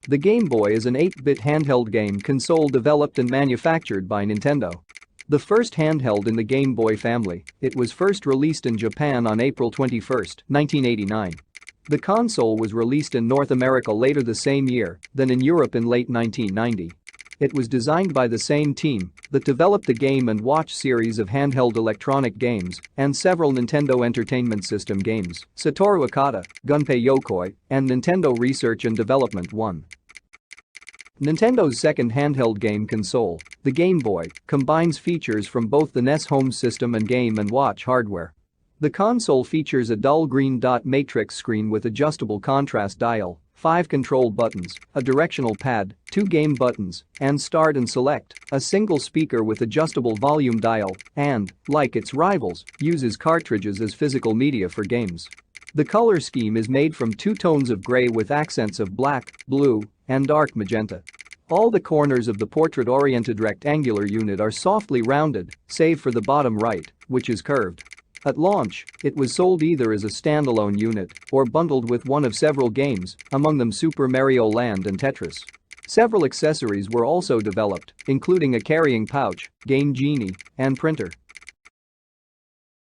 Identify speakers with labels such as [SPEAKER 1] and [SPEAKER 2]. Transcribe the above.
[SPEAKER 1] The Game Boy is an 8-bit handheld game console developed and manufactured by Nintendo. The first handheld in the Game Boy family, it was first released in Japan on April 21, 1989. The console was released in North America later the same year, then in Europe in late 1990. It was designed by the same team that developed the Game & Watch series of handheld electronic games and several Nintendo Entertainment System games, Satoru Okada, Gunpei Yokoi, and Nintendo Research and Development 1. Nintendo's second handheld game console, the Game Boy, combines features from both the NES home system and Game & Watch hardware. The console features a dull green dot matrix screen with adjustable contrast dial, 5 control buttons, a directional pad, 2 game buttons, and start and select, a single speaker with adjustable volume dial, and, like its rivals, uses cartridges as physical media for games. The color scheme is made from 2 tones of gray with accents of black, blue, and dark magenta. All the corners of the portrait-oriented rectangular unit are softly rounded, save for the bottom right, which is curved. At launch, it was sold either as a standalone unit or bundled with one of several games, among them Super Mario Land and Tetris. Several accessories were also developed, including a carrying pouch, Game Genie, and printer.